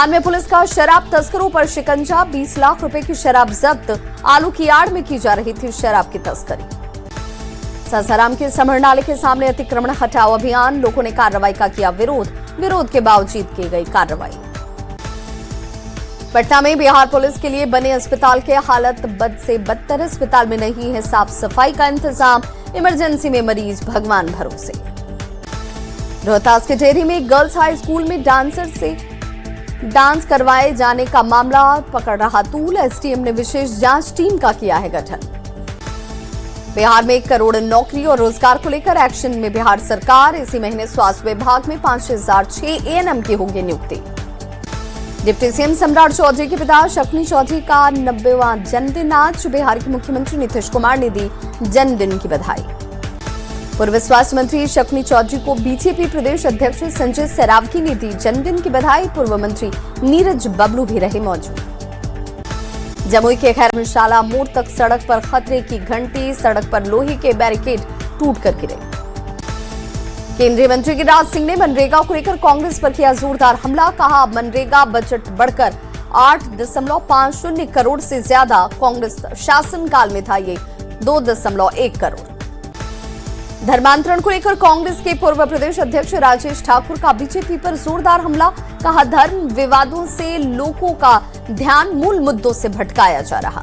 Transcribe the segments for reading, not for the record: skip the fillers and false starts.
सिवान में पुलिस का शराब तस्करों पर शिकंजा, 20 लाख रुपए की शराब जब्त। आलू की आड़ में की जा रही थी शराब की तस्करी। सासाराम के समर नाले के सामने अतिक्रमण हटाओ अभियान, लोगों ने कार्रवाई का किया विरोध के बावजूद की गई कार्रवाई। पटना में बिहार पुलिस के लिए बने अस्पताल के हालत बद से बदतर, अस्पताल में नहीं है साफ सफाई का इंतजाम, इमरजेंसी में मरीज भगवान भरोसे। रोहतास के टेहरी में गर्ल्स हाई स्कूल में डांसर से डांस करवाए जाने का मामला पकड़ रहा तूल, एसडीएम ने विशेष जांच टीम का किया है गठन। बिहार में 1 करोड़ नौकरी और रोजगार को लेकर एक्शन में बिहार सरकार, इसी महीने स्वास्थ्य विभाग में 5006 एएनएम की होगी नियुक्ति। डिप्टी सीएम सम्राट चौधरी के पिता शक्नी चौधरी का 90वां जन्मदिन आज, बिहार के मुख्यमंत्री नीतीश कुमार ने दी जन्मदिन की बधाई। पूर्व स्वास्थ्य मंत्री शक्नी चौधरी को बीजेपी प्रदेश अध्यक्ष संजय सरावगी ने दी जन्मदिन की बधाई, पूर्व मंत्री नीरज बबलू भी रहे मौजूद। जमुई के खैरमशाला मोड़ तक सड़क पर खतरे की घंटी, सड़क पर लोहे के बैरिकेड टूटकर गिरे। केंद्रीय मंत्री गिरिराज सिंह ने मनरेगा को लेकर कांग्रेस पर किया जोरदार हमला, कहा मनरेगा बजट बढ़कर 8.50 करोड़ से ज्यादा कांग्रेस शासनकाल में था ये 2.1 करोड़। धर्मांतरण को लेकर कांग्रेस के पूर्व प्रदेश अध्यक्ष राजेश ठाकुर का बीजेपी पर जोरदार हमला, कहा धर्म विवादों से लोगों का ध्यान मूल मुद्दों से भटकाया जा रहा।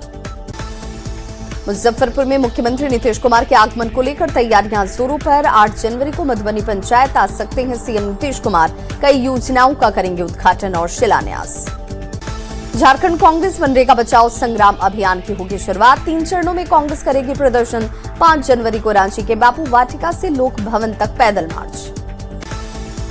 मुजफ्फरपुर में मुख्यमंत्री नीतीश कुमार के आगमन को लेकर तैयारियां जोरों पर, 8 जनवरी को मधुबनी पंचायत आ सकते हैं सीएम नीतीश कुमार, कई योजनाओं का करेंगे उद्घाटन और शिलान्यास। झारखंड कांग्रेस मनरेगा बचाओ संग्राम अभियान की होगी शुरुआत, 3 चरणों में कांग्रेस करेगी प्रदर्शन, 5 जनवरी को रांची के बापू वाटिका से लोक भवन तक पैदल मार्च।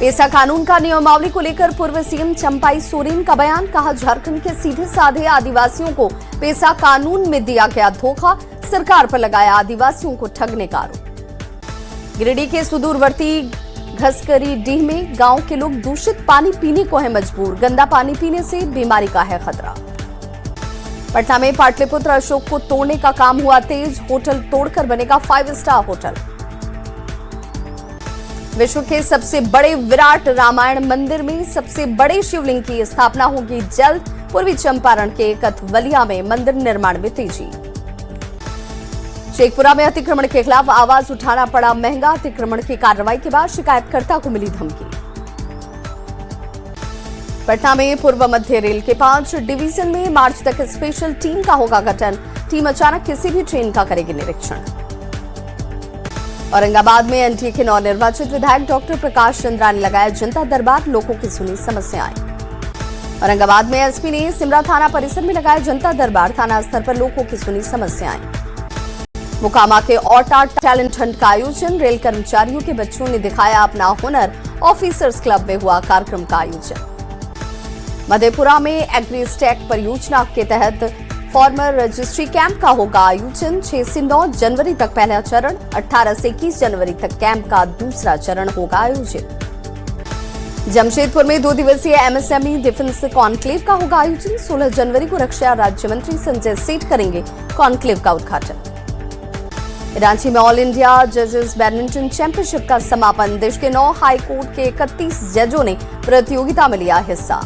पेसा कानून का नियमावली को लेकर पूर्व सीएम चंपाई सोरेन का बयान, कहा झारखंड के सीधे साधे आदिवासियों को पेसा कानून में दिया गया धोखा, सरकार पर लगाया आदिवासियों को ठगने का आरोप। गिरिडीह के सुदूरवर्ती घसकरी डीह में गांव के लोग दूषित पानी पीने को है मजबूर, गंदा पानी पीने से बीमारी का है खतरा। पटना में पाटलिपुत्र अशोक को तोड़ने का काम हुआ तेज, होटल तोड़कर बनेगा 5 स्टार होटल। विश्व के सबसे बड़े विराट रामायण मंदिर में सबसे बड़े शिवलिंग की स्थापना होगी जल्द, पूर्वी चंपारण के कथवलिया में मंदिर निर्माण में तेजी। शेखपुरा में अतिक्रमण के खिलाफ आवाज उठाना पड़ा महंगा, अतिक्रमण की कार्रवाई के बाद शिकायतकर्ता को मिली धमकी। पटना में पूर्व मध्य रेल के 5 डिवीजन में मार्च तक स्पेशल टीम का होगा गठन, टीम अचानक किसी भी ट्रेन का करेगी निरीक्षण। औरंगाबाद में एनडीए के नवनिर्वाचित विधायक डॉक्टर प्रकाश चंद्रा ने लगाया जनता दरबार, लोगों की सुनी समस्याएं। औरंगाबाद में एसपी ने सिमरा थाना परिसर में लगाया जनता दरबार, थाना स्तर पर लोगों की सुनी समस्याएं। मोकामा के ऑटा टैलेंट हंट का आयोजन, रेल कर्मचारियों के बच्चों ने दिखाया अपना हुनर, ऑफिसर्स क्लब में हुआ कार्यक्रम का आयोजन। मधेपुरा में एग्रीस्टैक परियोजना के तहत फार्मर रजिस्ट्री कैंप का होगा आयोजन, 6 से 9 जनवरी तक पहला चरण, 18 से 21 जनवरी तक कैंप का दूसरा चरण होगा आयोजित। जमशेदपुर में 2 दिवसीय एमएसएमई डिफेंस कॉन्क्लेव का होगा आयोजन, 16 जनवरी को रक्षा राज्य मंत्री संजय सेठ करेंगे कॉन्क्लेव का उद्घाटन। रांची में ऑल इंडिया जजेस बैडमिंटन चैंपियनशिप का समापन, देश के 9 हाई कोर्ट के 31 जजों ने प्रतियोगिता में लिया हिस्सा।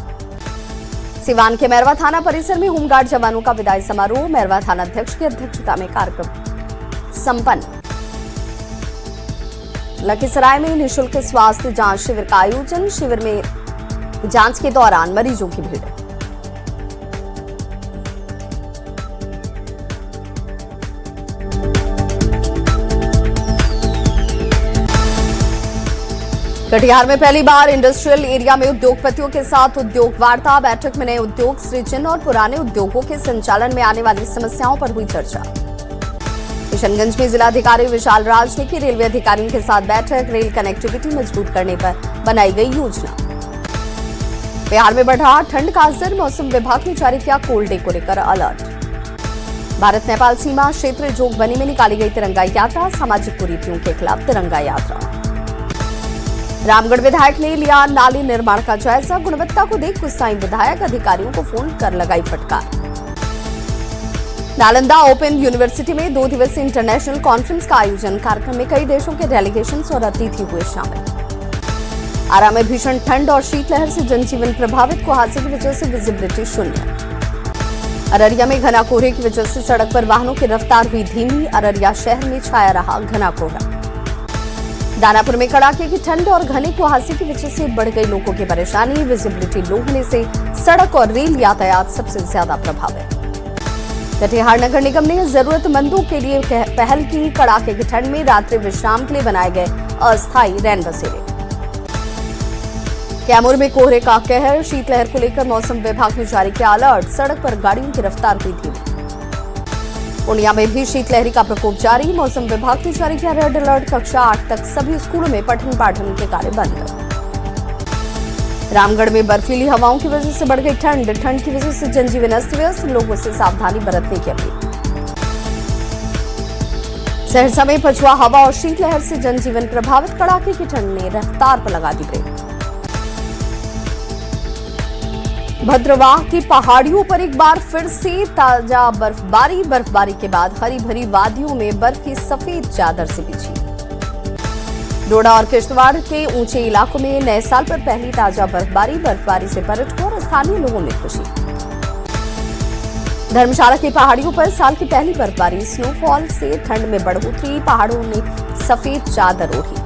सिवान के मैरवा थाना परिसर में होमगार्ड जवानों का विदाई समारोह, मैरवा थाना अध्यक्ष की अध्यक्षता में कार्यक्रम संपन्न। लखीसराय में निःशुल्क स्वास्थ्य जांच शिविर का आयोजन, शिविर में जांच के दौरान मरीजों की भीड़। कटिहार में पहली बार इंडस्ट्रियल एरिया में उद्योगपतियों के साथ उद्योग वार्ता, बैठक में नए उद्योग सृजन और पुराने उद्योगों के संचालन में आने वाली समस्याओं पर हुई चर्चा। किशनगंज में जिलाधिकारी विशाल राज ने की रेलवे अधिकारियों के साथ बैठक, रेल कनेक्टिविटी मजबूत करने पर बनाई गई योजना। बिहार में बढ़ा ठंड का असर, मौसम विभाग ने जारी किया कोल्ड डे को लेकर अलर्ट। भारत नेपाल सीमा क्षेत्र जोगबनी में निकाली गई तिरंगा यात्रा, सामाजिक कुरीतियों के खिलाफ तिरंगा यात्रा। रामगढ़ विधायक ने लिया नाली निर्माण का जायजा, गुणवत्ता को देख गुस्साई विधायक, अधिकारियों को फोन कर लगाई फटकार। नालंदा ओपन यूनिवर्सिटी में 2 दिवसीय इंटरनेशनल कॉन्फ्रेंस का आयोजन, कार्यक्रम में कई देशों के डेलीगेशंस और अतिथि हुए शामिल। आरा में भीषण ठंड और शीतलहर से जनजीवन प्रभावित, कुहासे की वजह से विजिबिलिटी शून्य। अररिया में घना कोहरे की वजह से सड़क पर वाहनों की रफ्तार हुई धीमी, अररिया शहर में छाया रहा घना कोहरा। दानापुर में कड़ाके की ठंड और घने कुहासे की वजह से बढ़ गई लोगों की परेशानी, विजिबिलिटी लो होने से सड़क और रेल यातायात सबसे ज्यादा प्रभावित। कटिहार नगर निगम ने जरूरतमंदों के लिए पहल की, कड़ाके की ठंड में रात्रि विश्राम के लिए बनाए गए अस्थायी रैन बसेरे। कैमूर में कोहरे का कहर, शीतलहर को लेकर मौसम विभाग ने जारी किया अलर्ट, सड़क पर गाड़ियों की रफ्तार हुई धीमी। पूर्णिया में भी शीतलहर का प्रकोप जारी, मौसम विभाग ने जारी किया रेड अलर्ट, कक्षा 8 तक सभी स्कूलों में पठन पाठन के कार्य बंद। रामगढ़ में बर्फीली हवाओं की वजह से बढ़ गई ठंड की वजह से जनजीवन अस्त व्यस्त, लोगों से सावधानी बरतने की अपील। सहरसा में पछुआ हवा और शीतलहर से जनजीवन प्रभावित, कड़ाके की ठंड ने रफ्तार पर लगा दी ब्रेक। भद्रवाह की पहाड़ियों पर एक बार फिर से ताजा बर्फबारी के बाद हरी भरी वादियों में बर्फ की सफेद चादर से बिछी। डोडा और किश्तवाड़ के ऊंचे इलाकों में नए साल पर पहली ताजा बर्फबारी से पर्यटकों और स्थानीय लोगों में खुशी। धर्मशाला की पहाड़ियों पर साल की पहली बर्फबारी, स्नोफॉल से ठंड में बढ़ोतरी, पहाड़ों ने सफेद चादर ओढ़ी।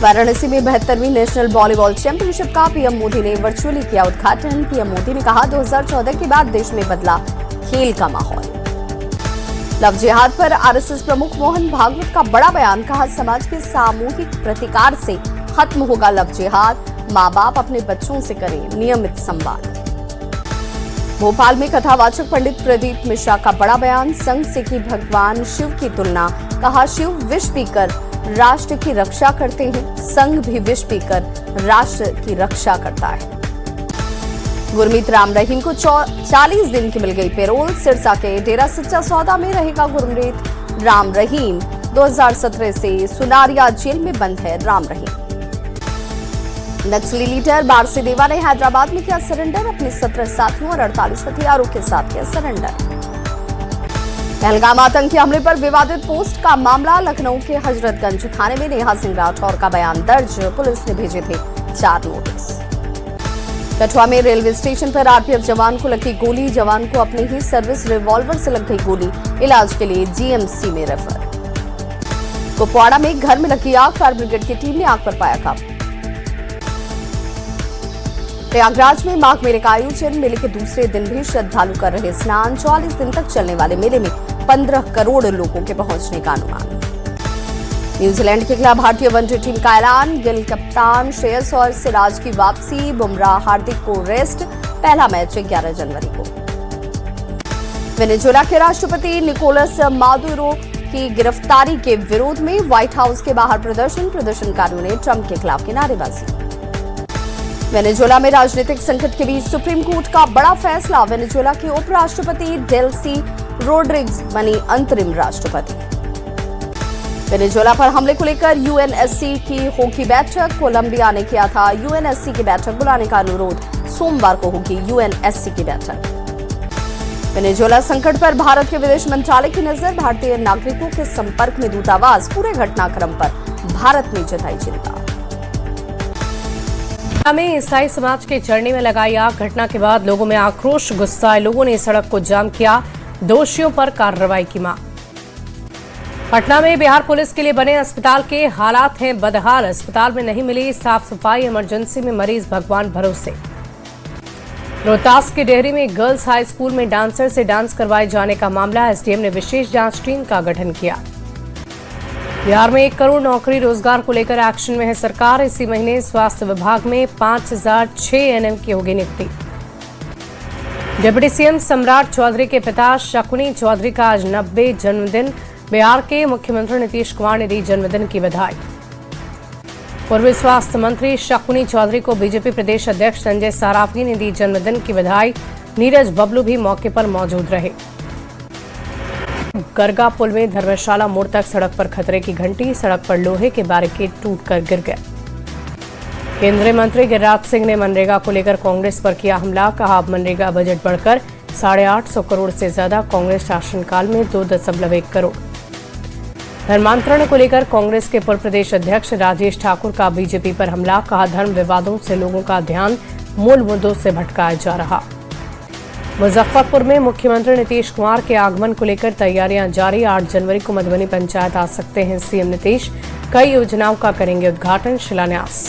वाराणसी में 72वीं नेशनल वॉलीबॉल चैंपियनशिप का पीएम मोदी ने वर्चुअली किया उद्घाटन। पीएम मोदी ने कहा 2014 के बाद देश में बदला खेल का माहौल। लव जिहाद पर आरएसएस प्रमुख मोहन भागवत का बड़ा बयान, कहा समाज के सामूहिक प्रतिकार से खत्म होगा लव जिहाद, माँ बाप अपने बच्चों से करें नियमित संवाद। भोपाल में कथावाचक पंडित प्रदीप मिश्रा का बड़ा बयान, संघ से की भगवान शिव की तुलना, कहा शिव विष पीकर राष्ट्र की रक्षा करते हैं, संघ भी विष पीकर राष्ट्र की रक्षा करता है। गुरमीत राम रहीम को 40 दिन की मिल गई पेरोल, सिरसा के डेरा सच्चा सौदा में रहेगा गुरमीत राम रहीम। 2017 से सुनारिया जेल में बंद है राम रहीम। नक्सली लीडर बारसीदेवा ने हैदराबाद में किया सरेंडर, अपने 17 साथियों और 48 हथियारों के साथ किया सरेंडर। पहलगाम आतंकी हमले पर विवादित पोस्ट का मामला, लखनऊ के हजरतगंज थाने में नेहा सिंह राठौर का बयान दर्ज, पुलिस ने भेजे थे 4 नोटिस। कठुआ में रेलवे स्टेशन पर आरपीएफ जवान को लगी गोली, जवान को अपने ही सर्विस रिवॉल्वर से लग गई गोली, इलाज के लिए जीएमसी में रेफर। कुपवाड़ा में घर में लगी आग, फायर ब्रिगेड की टीम ने आग पर पाया काबू। प्रयागराज में माघ मेले का आयोजन, मेले के दूसरे दिन भी श्रद्धालु कर रहे स्नान, 44 दिन तक चलने वाले मेले में 15 करोड़ लोगों के पहुंचने का अनुमान। न्यूजीलैंड के खिलाफ भारतीय वनडे टीम का ऐलान, गिल कप्तान श्रेयस और सिराज की वापसी, बुमराह हार्दिक को रेस्ट, पहला मैच 11 जनवरी को। वेनेजुएला के राष्ट्रपति निकोलस मादुरो की गिरफ्तारी के विरोध में व्हाइट हाउस के बाहर प्रदर्शनकारियों ने ट्रंप के खिलाफ की नारेबाजी। वेनेजुएला में राजनीतिक संकट के बीच सुप्रीम कोर्ट का बड़ा फैसला, वेनेजुएला के उपराष्ट्रपति डेल्सी रोड्रिग्स बनी अंतरिम राष्ट्रपति। वेनेजुएला पर हमले को लेकर यूएनएससी की होगी बैठक, कोलंबिया ने किया था यूएनएससी की बैठक बुलाने का अनुरोध, सोमवार को होगी यूएनएससी की बैठक। वेनेजुएला संकट पर भारत के विदेश मंत्रालय की नजर, भारतीय नागरिकों के संपर्क में दूतावास, पूरे घटनाक्रम पर भारत ने जताई चिंता। में ईसाई समाज के चरनी में लगाई आग, घटना के बाद लोगों में आक्रोश, गुस्सा, लोगों ने सड़क को जाम किया, दोषियों पर कार्रवाई की मांग। पटना में बिहार पुलिस के लिए बने अस्पताल के हालात हैं बदहाल, अस्पताल में नहीं मिली साफ सफाई, इमरजेंसी में मरीज भगवान भरोसे। रोहतास के डेहरी में गर्ल्स हाई स्कूल में डांसर से डांस करवाए जाने का मामला, एसडीएम ने विशेष जांच टीम का गठन किया। बिहार में 1 करोड़ नौकरी रोजगार को लेकर एक्शन में है सरकार, इसी महीने स्वास्थ्य विभाग में 5006 एएनएम की होगी नियुक्ति। डिप्टी सीएम सम्राट चौधरी के पिता शकुनी चौधरी का आज 90 जन्मदिन, बिहार के मुख्यमंत्री नीतीश कुमार ने दी जन्मदिन की बधाई। पूर्व स्वास्थ्य मंत्री शकुनी चौधरी को बीजेपी प्रदेश अध्यक्ष संजय सरावगी ने दी जन्मदिन की बधाई, नीरज बबलू भी मौके पर मौजूद रहे। गरगा पुल में धर्मशाला मोड़ तक सड़क पर खतरे की घंटी, सड़क पर लोहे के बैरिकेड टूटकर गिर गए। केंद्रीय मंत्री गिरिराज सिंह ने मनरेगा को लेकर कांग्रेस पर किया हमला, कहा अब मनरेगा बजट बढ़कर 850 करोड़ से ज्यादा, कांग्रेस शासनकाल में 2.1 करोड़। धर्मांतरण को लेकर कांग्रेस के पूर्व प्रदेश अध्यक्ष राजेश ठाकुर का बीजेपी पर हमला, कहा धर्म विवादों से लोगों का ध्यान मूल मुद्दों से भटकाया जा रहा। मुजफ्फरपुर में मुख्यमंत्री नीतीश कुमार के आगमन को लेकर तैयारियां जारी, 8 जनवरी को मधुबनी पंचायत आ सकते हैं सीएम नीतीश, कई योजनाओं का करेंगे उद्घाटन शिलान्यास।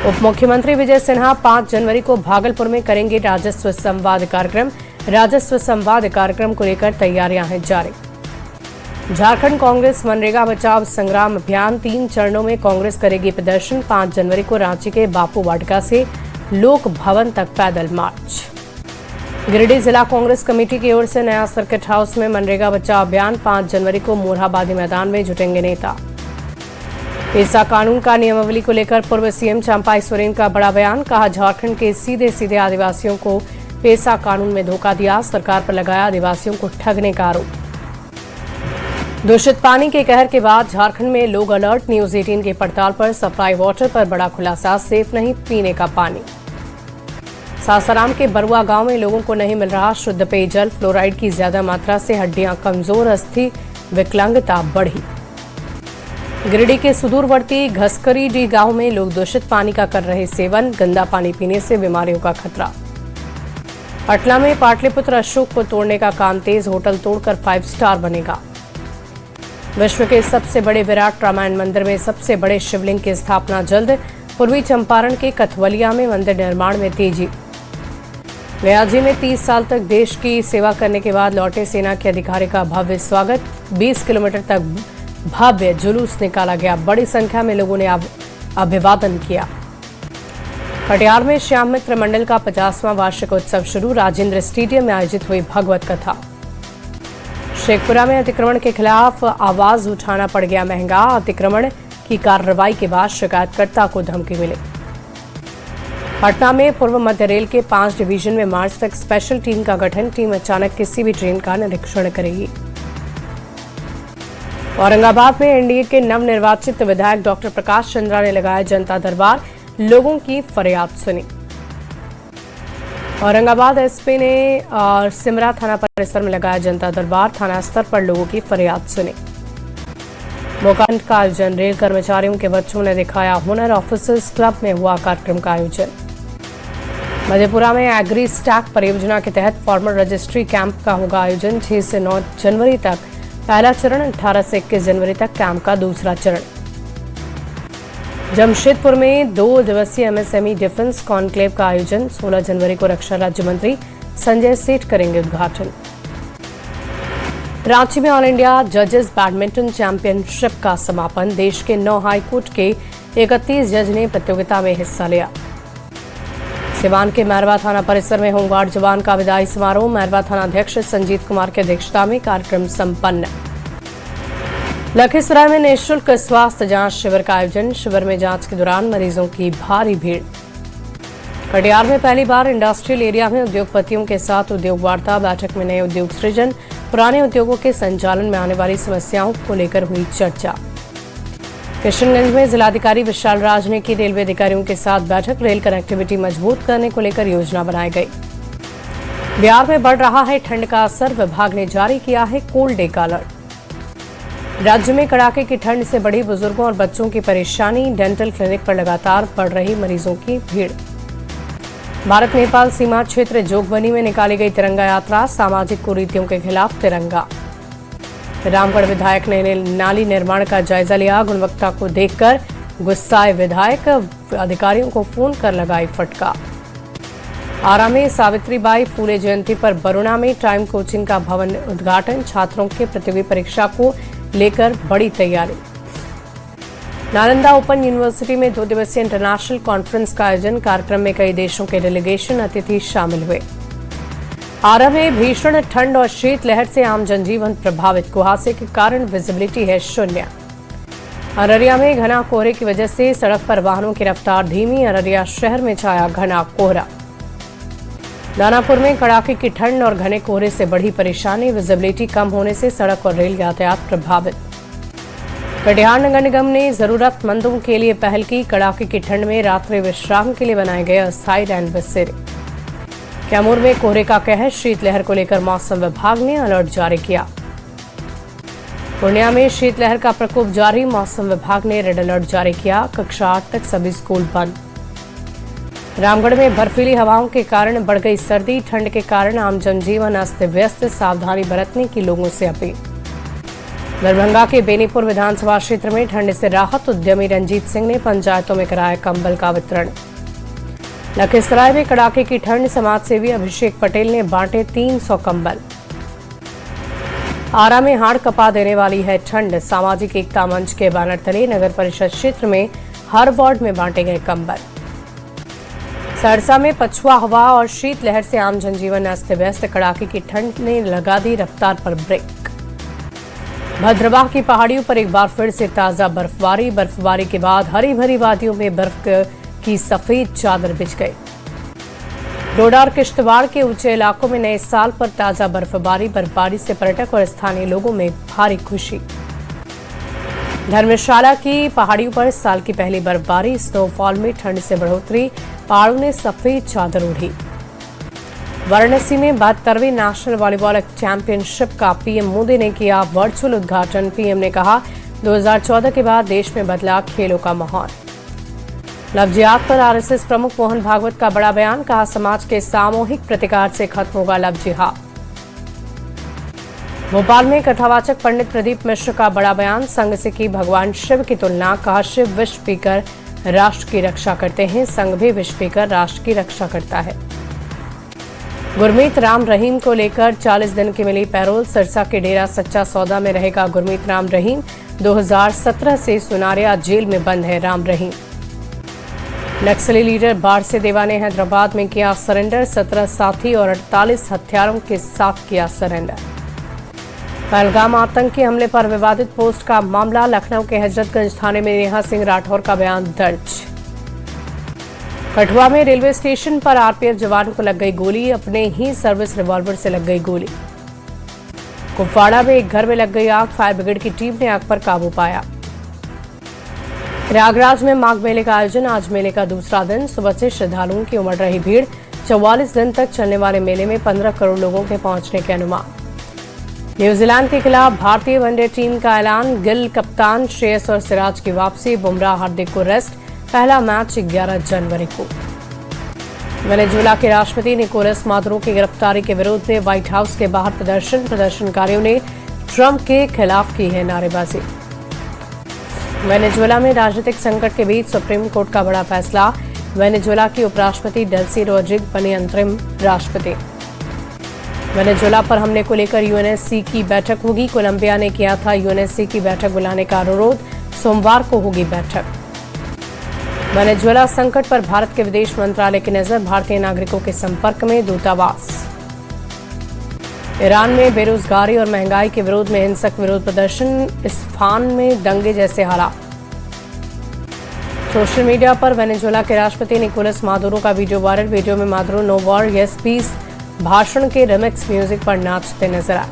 उप मुख्यमंत्री विजय सिन्हा 5 जनवरी को भागलपुर में करेंगे राजस्व संवाद कार्यक्रम, राजस्व संवाद कार्यक्रम को लेकर तैयारियां हैं जारी। झारखंड कांग्रेस मनरेगा बचाव संग्राम अभियान 3 चरणों में कांग्रेस करेगी प्रदर्शन, 5 जनवरी को रांची के बापू वाटिका से लोक भवन तक पैदल मार्च। गिरिडीह जिला कांग्रेस कमेटी की ओर से नया सर्किट हाउस में मनरेगा बचाव अभियान, 5 जनवरी को मोरहाबादी मैदान में जुटेंगे नेता। पेसा कानून का नियमावली को लेकर पूर्व सीएम चंपाई सोरेन का बड़ा बयान, कहा झारखंड के सीधे सीधे आदिवासियों को पेसा कानून में धोखा दिया, सरकार पर लगाया आदिवासियों को ठगने का आरोप। दूषित पानी के कहर के बाद झारखंड में लोग अलर्ट, न्यूज 18 की पड़ताल पर सप्लाई वाटर पर बड़ा खुलासा, सेफ नहीं पीने का पानी। सासाराम के बरुआ गांव में लोगों को नहीं मिल रहा शुद्ध पेयजल, फ्लोराइड की ज्यादा मात्रा से हड्डियां कमजोर, अस्थि विकलांगता बढ़ी। गिरिडीह के सुदूरवर्ती घसकरीडीह गांव में लोग दूषित पानी का कर रहे सेवन, गंदा पानी पीने से बीमारियों का खतरा। पटना में पाटलिपुत्र अशोक को तोड़ने का काम तेज, होटल तोड़कर 5 स्टार बनेगा। विश्व के सबसे बड़े विराट रामायण मंदिर में सबसे बड़े शिवलिंग की स्थापना जल्द, पूर्वी चंपारण के कथवलिया में मंदिर निर्माण में तेजी। गयाजी में 30 साल तक देश की सेवा करने के बाद लौटे सेना के अधिकारी का भव्य स्वागत, 20 किलोमीटर तक भव्य जुलूस निकाला गया, बड़ी संख्या में लोगों ने अभिवादन किया। कटिहार में श्याम मित्र मंडल का 50वां वार्षिक उत्सव शुरू, राजेंद्र स्टेडियम में आयोजित हुई भगवत कथा। शेखपुरा में अतिक्रमण के खिलाफ आवाज उठाना पड़ गया महंगा, अतिक्रमण की कार्रवाई के बाद शिकायतकर्ता को धमकी मिली। पटना में पूर्व मध्य रेल के 5 डिवीजन में मार्च तक स्पेशल टीम का गठन, टीम अचानक किसी भी ट्रेन का निरीक्षण करेगी। औरंगाबाद में एनडीए के नवनिर्वाचित विधायक डॉक्टर प्रकाश चंद्रा ने लगाया जनता दरबार, लोगों की फरियाद सुनी। औरंगाबाद एसपी ने सिमरा थाना परिसर में लगाया जनता दरबार, थाना स्तर पर लोगों की फरियाद सुनी। मोकांड का आयोजन, रेल कर्मचारियों के बच्चों ने दिखाया हुनर, ऑफिसर्स क्लब में हुआ कार्यक्रम का आयोजन। मधेपुरा में एग्री स्टैक परियोजना के तहत फार्मर रजिस्ट्री कैंप का होगा आयोजन, 6 से 9 जनवरी तक पहला चरण, 18 से 21 जनवरी तक कैंप का दूसरा चरण। जमशेदपुर में 2 दिवसीय एमएसएमई डिफेंस कॉन्क्लेव का आयोजन, 16 जनवरी को रक्षा राज्य मंत्री संजय सेठ करेंगे उद्घाटन। रांची में ऑल इंडिया जजेस बैडमिंटन चैंपियनशिप का समापन, देश के 9 हाईकोर्ट के 31 जज ने प्रतियोगिता में हिस्सा लिया। सिवान के मैरवा थाना परिसर में होमगार्ड जवान का विदाई समारोह, मैरवा थाना अध्यक्ष संजीत कुमार की अध्यक्षता में कार्यक्रम संपन्न। लखीसराय में निःशुल्क स्वास्थ्य जांच शिविर का आयोजन, शिविर में जांच के दौरान मरीजों की भारी भीड़। कटिहार में पहली बार इंडस्ट्रियल एरिया में उद्योगपतियों के साथ उद्योग वार्ता, बैठक में नए उद्योग सृजन, पुराने उद्योगों के संचालन में आने वाली समस्याओं को लेकर हुई चर्चा। किशनगंज में जिलाधिकारी विशाल राज ने की रेलवे अधिकारियों के साथ बैठक, रेल कनेक्टिविटी मजबूत करने को लेकर योजना बनाई गई। बिहार में बढ़ रहा है ठंड का असर, विभाग ने जारी किया है कोल्ड डे का अलर्ट। राज्य में कड़ाके की ठंड से बढ़ी बुजुर्गों और बच्चों की परेशानी, डेंटल क्लिनिक पर लगातार बढ़ रही मरीजों की भीड़। भारत नेपाल सीमा क्षेत्र जोगबनी में निकाली गई तिरंगा यात्रा, सामाजिक कुरीतियों के खिलाफ तिरंगा। रामगढ़ विधायक ने नाली निर्माण का जायजा लिया, गुणवत्ता को देखकर गुस्साए विधायक, अधिकारियों को फोन कर लगाई फटका। आरा में सावित्रीबाई फूले जयंती पर बरुणा में टाइम कोचिंग का भवन उद्घाटन, छात्रों के प्रतियोगी परीक्षा को लेकर बड़ी तैयारी। नालंदा ओपन यूनिवर्सिटी में 2 दिवसीय इंटरनेशनल कॉन्फ्रेंस का आयोजन, कार्यक्रम में कई देशों के डेलीगेशन अतिथि शामिल हुए। आरा में भीषण ठंड और शीतलहर से आम जनजीवन प्रभावित, कुहासे के कारण विजिबिलिटी है 0। अररिया में घना कोहरे की वजह से सड़क पर वाहनों की रफ्तार धीमी, अररिया शहर में छाया घना कोहरा। दानापुर में कड़ाके की ठंड और घने कोहरे से बढ़ी परेशानी, विजिबिलिटी कम होने से सड़क और रेल यातायात प्रभावित। कटिहार नगर निगम ने जरूरतमंदों के लिए पहल की, कड़ाके की ठंड में रात्रि विश्राम के लिए बनाए गए अस्थायी रैन बसेरे। कैमूर में कोहरे का कहर, शीतलहर को लेकर मौसम विभाग ने अलर्ट जारी किया। पूर्णिया में शीतलहर का प्रकोप जारी, मौसम विभाग ने रेड अलर्ट जारी किया। कक्षा 8 तक सभी स्कूल बंद। रामगढ़ में बर्फीली हवाओं के कारण बढ़ गई सर्दी, ठंड के कारण आम जनजीवन अस्त व्यस्त, सावधानी बरतने की लोगों से अपील। दरभंगा के बेनीपुर विधानसभा क्षेत्र में ठंड से राहत, उद्यमी रंजीत सिंह ने पंचायतों में कराया कंबल का वितरण। लखीसराय में कड़ाके की ठंड, समाजसेवी अभिषेक पटेल ने बांटे 300 कंबल। आरा में हाड़ कपा देने वाली है ठंड, सामाजिक एकता मंच के बैनर तले नगर परिषद क्षेत्र में हर वार्ड में बांटे गए कंबल। सहरसा में पछुआ हवा और शीतलहर से आम जनजीवन अस्त व्यस्त, कड़ाके की ठंड ने लगा दी रफ्तार पर ब्रेक। भद्रवाह की पहाड़ियों पर एक बार फिर से ताजा बर्फबारी के बाद हरी भरी वादियों में बर्फ की सफेद चादर बिछ गई। डोडा और किश्तवाड़ के ऊंचे इलाकों में नए साल पर ताजा बर्फबारी से पर्यटक और स्थानीय लोगों में भारी खुशी। धर्मशाला की पहाड़ियों पर इस साल की पहली बर्फबारी, स्नोफॉल में ठंड से बढ़ोतरी, पहाड़ों ने सफेद चादर ओढ़ी। वाराणसी में 72वें नेशनल वॉलीबॉल चैंपियनशिप का पीएम मोदी ने किया वर्चुअल उद्घाटन। पीएम ने कहा 2014 के बाद देश में बदला खेलों का माहौल। लव जिहाद पर आरएसएस प्रमुख मोहन भागवत का बड़ा बयान, कहा समाज के सामूहिक प्रतिकार से खत्म होगा लव जिहाद। भोपाल में कथावाचक पंडित प्रदीप मिश्र का बड़ा बयान, संघ से की भगवान शिव की तुलना, कहा शिव विष पीकर राष्ट्र की रक्षा करते हैं, संघ भी विष पीकर राष्ट्र की रक्षा करता है। गुरमीत राम रहीम को लेकर 40 दिन की मिली पैरोल, सिरसा के डेरा सच्चा सौदा में रहेगा गुरमीत राम रहीम। 2017 से सुनारिया जेल में बंद है राम रहीम। नक्सली लीडर बारसे देवा ने हैदराबाद में किया सरेंडर, 17 साथी और 48 हथियारों के साथ किया सरेंडर। पहलगाम आतंकी हमले पर विवादित पोस्ट का मामला, लखनऊ के हजरतगंज थाने में नेहा सिंह राठौर का बयान दर्ज। कठुआ में रेलवे स्टेशन पर आरपीएफ जवान को लग गई गोली, अपने ही सर्विस रिवॉल्वर से लग गई गोली। कुपवाड़ा में एक घर में लग गई आग, फायर ब्रिगेड की टीम ने आग पर काबू पाया। प्रयागराज में माघ मेले का आयोजन, आज मेले का दूसरा दिन, सुबह से श्रद्धालुओं की उमड़ रही भीड़। 44 दिन तक चलने वाले मेले में 15 करोड़ लोगों के पहुंचने के अनुमान। न्यूजीलैंड के खिलाफ भारतीय वनडे टीम का ऐलान, गिल कप्तान, श्रेयस और सिराज की वापसी, बुमराह हार्दिक को रेस्ट, पहला मैच 11 जनवरी को। वेनेजुएला के राष्ट्रपति निकोलस मादुरो की गिरफ्तारी के विरोध में व्हाइट हाउस के बाहर प्रदर्शनकारियों ने ट्रंप के खिलाफ की है नारेबाजी। वेनेजुएला में राजनीतिक संकट के बीच सुप्रीम कोर्ट का बड़ा फैसला, वेनेजुएला की उपराष्ट्रपति डेल्सी रोड्रिग्स बनी अंतरिम राष्ट्रपति। वेनेजुएला पर हमले को लेकर यूएनएससी की बैठक होगी, कोलंबिया ने किया था यूएनएससी की बैठक बुलाने का अनुरोध, सोमवार को होगी बैठक। वेनेजुएला संकट पर भारत के विदेश मंत्रालय की नजर, भारतीय नागरिकों के संपर्क में दूतावास। ईरान में बेरोजगारी और महंगाई के विरोध में हिंसक विरोध प्रदर्शन, इस्फहान में दंगे जैसे हालात। सोशल मीडिया पर वेनेजुएला के राष्ट्रपति निकोलस मादुरो का वीडियो वायरल, वीडियो में Maduro no war yes peace भाषण के रिमिक्स म्यूजिक पर नाचते नजर आए।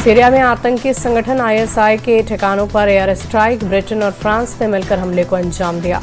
सीरिया में आतंकी संगठन आईएसआई के ठिकानों पर एयर स्ट्राइक, ब्रिटेन और फ्रांस ने मिलकर हमले को अंजाम दिया।